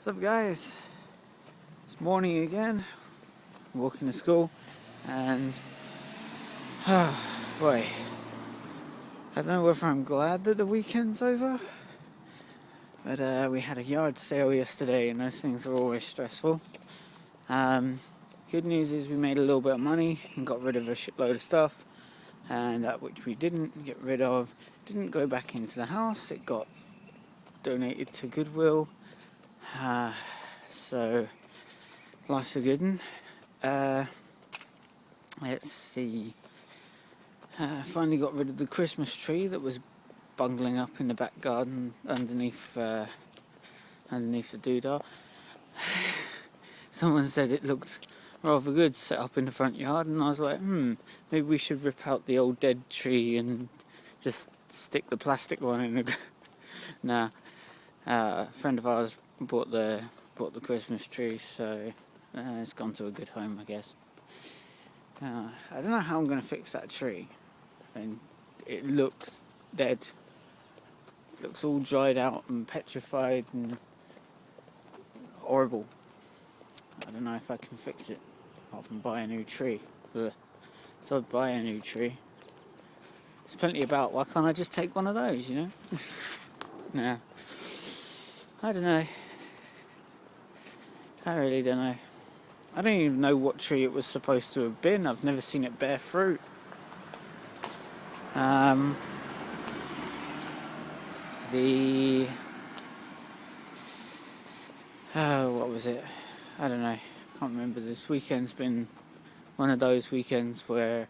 What's up, guys? It's morning again, walking to school, and boy, I don't know whether I'm glad that the weekend's over, but we had a yard sale yesterday and those things are always stressful. Good news is we made a little bit of money and got rid of a shitload of stuff, and that which we didn't get rid of didn't go back into the house. It got donated to Goodwill. So life's a good one. Let's see. Finally got rid of the Christmas tree that was bungling up in the back garden underneath the doodah. Someone said it looked rather good set up in the front yard, and I was like, maybe we should rip out the old dead tree and just stick the plastic one in the Nah. A friend of ours bought the Christmas tree, so it's gone to a good home, I guess. I don't know how I'm going to fix that tree. And it looks dead. It looks all dried out and petrified and horrible. I don't know if I can fix it. I can buy a new tree. Ugh. So I'd buy a new tree. There's plenty about. Why can't I just take one of those, you know? Nah. I don't know. I really don't know. I don't even know what tree it was supposed to have been. I've never seen it bear fruit. What was it? I don't know. I can't remember. This weekend's been one of those weekends where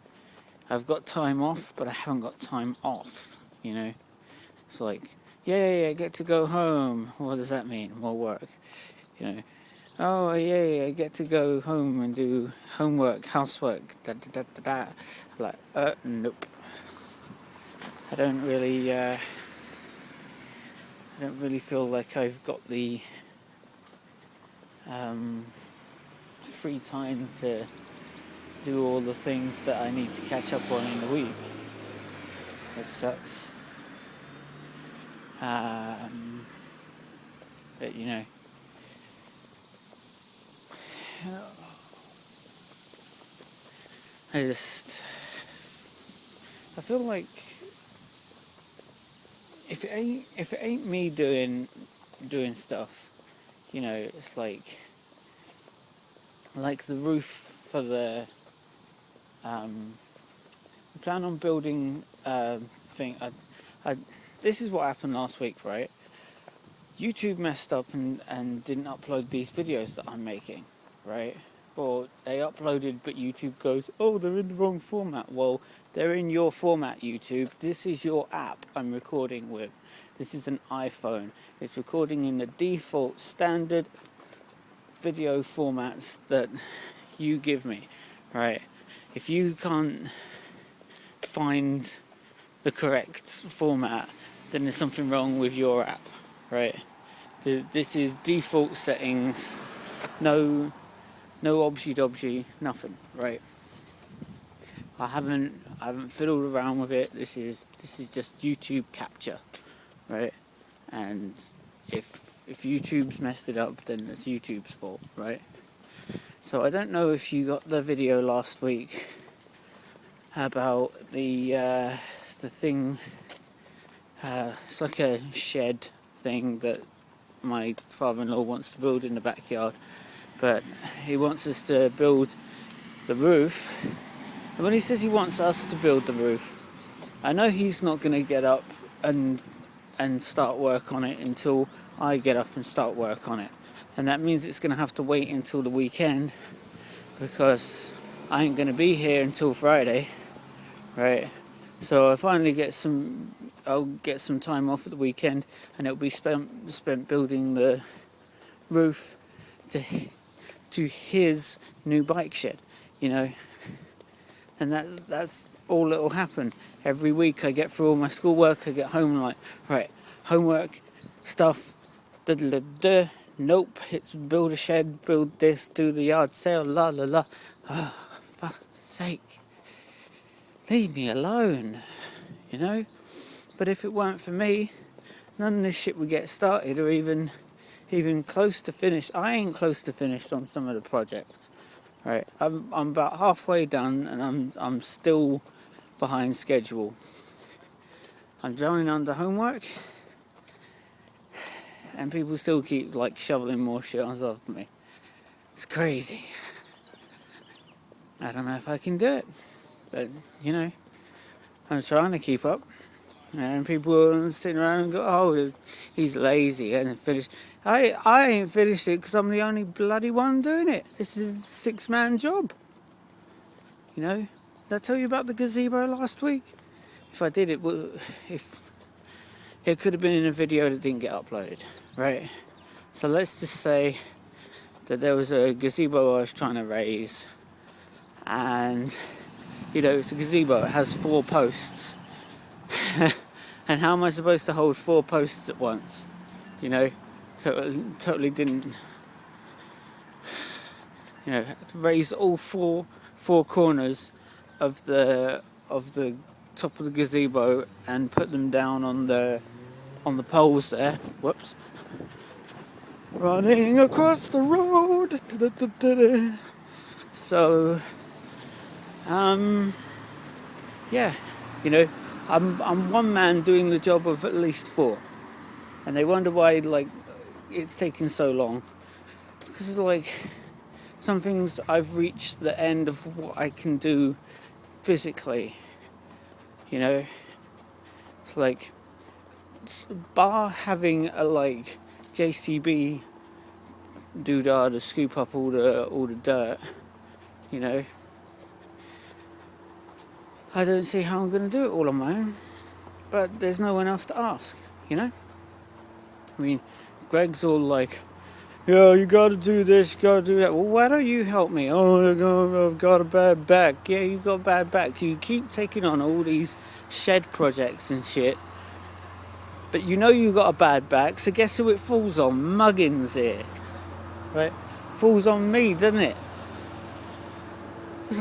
I've got time off, but I haven't got time off, you know? It's like, yay, I get to go home. What does that mean? More work, you know? Oh, yay, I get to go home and do homework, housework, Like, nope. I don't really feel like I've got the free time to do all the things that I need to catch up on in the week. It sucks. But you know, I feel like if it ain't me doing stuff, you know, it's like the roof for the I plan on building thing. This is what happened last week, right? YouTube messed up and didn't upload these videos that I'm making, right? Or they uploaded, but YouTube goes, oh, they're in the wrong format. Well, they're in your format, YouTube. This is your app I'm recording with. This is an iPhone. It's recording in the default standard video formats that you give me, right? If you can't find the correct format, then there's something wrong with your app, right? This is default settings, no obsy-dobsy, nothing, right? I haven't fiddled around with it. This is just YouTube capture, right? And if YouTube's messed it up, then it's YouTube's fault, right? So I don't know if you got the video last week about the thing. It's like a shed thing that my father-in-law wants to build in the backyard, but he wants us to build the roof. And when he says he wants us to build the roof, I know he's not going to get up and start work on it until I get up and start work on it, and that means it's going to have to wait until the weekend, because I ain't going to be here until Friday, right? So I finally I'll get some time off at the weekend, and it'll be spent building the roof to his new bike shed, you know. And that's all that'll happen. Every week I get through all my schoolwork, I get home and like, right, homework, stuff, nope, it's build a shed, build this, do the yard sale, la la la. Oh, for fuck's sake. Leave me alone, you know? But if it weren't for me, none of this shit would get started or even even close to finished. I ain't close to finished on some of the projects. Right, I'm about halfway done, and I'm still behind schedule. I'm drowning under homework, and people still keep like shoveling more shit on top of me. It's crazy. I don't know if I can do it, but I'm trying to keep up. And people sitting around and go, "Oh, he's lazy, he hasn't finished." I ain't finished it because I'm the only bloody one doing it. This is a 6-man job. Did I tell you about the gazebo last week? If I did, if it could have been in a video that didn't get uploaded, right? So let's just say that there was a gazebo I was trying to raise, and it's a gazebo. It has 4 posts, and how am I supposed to hold 4 posts at once? So it totally didn't. Raise all four corners of the top of the gazebo and put them down on the poles there. Whoops. Running across the road. So, yeah, I'm one man doing the job of at least 4, and they wonder why it's taking so long. Because some things I've reached the end of what I can do physically. It's bar having a JCB doodah to scoop up all the dirt. I don't see how I'm going to do it all on my own, but there's no one else to ask. I mean, Greg's all like, "Yeah, you got to do this, you got to do that." Well, why don't you help me? "Oh, I've got a bad back." Yeah, you got a bad back. You keep taking on all these shed projects and shit, but you got a bad back, so guess who it falls on? Muggins here. Right? Falls on me, doesn't it? It's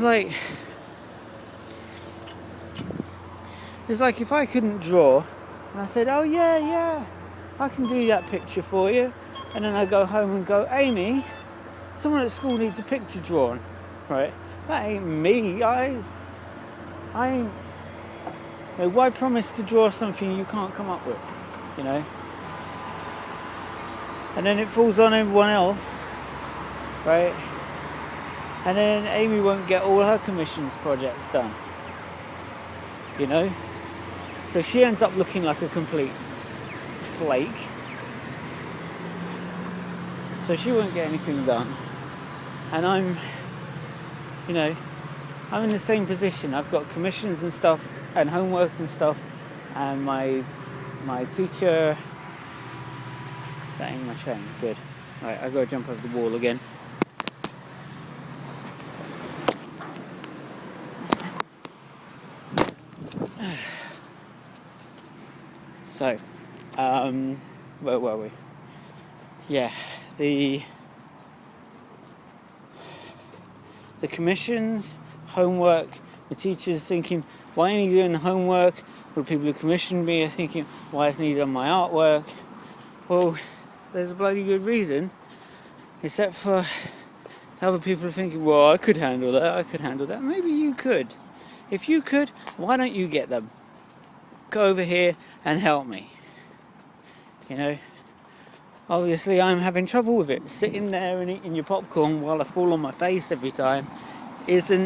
like if I couldn't draw, and I said, "Oh, yeah, I can do that picture for you," and then I go home and go, "Amy, someone at school needs a picture drawn," right? That ain't me. I ain't. Why promise to draw something you can't come up with? And then it falls on everyone else, right? And then Amy won't get all her commissions projects done. So she ends up looking like a complete flake. So she won't get anything done. And I'm in the same position. I've got commissions and stuff and homework and stuff, and my teacher. That ain't my train. Good. Right, I gotta jump over the wall again. So, where were we? Yeah, the commissions, homework, the teacher's thinking, "Why ain't he doing the homework?" Or the people who commissioned me are thinking, "Why isn't he doing my artwork?" Well, there's a bloody good reason, except for other people are thinking, "Well, I could handle that. Maybe you could. If you could, why don't you get them? Go over here and help me." Obviously I'm having trouble with it. Sitting there and eating your popcorn while I fall on my face every time isn't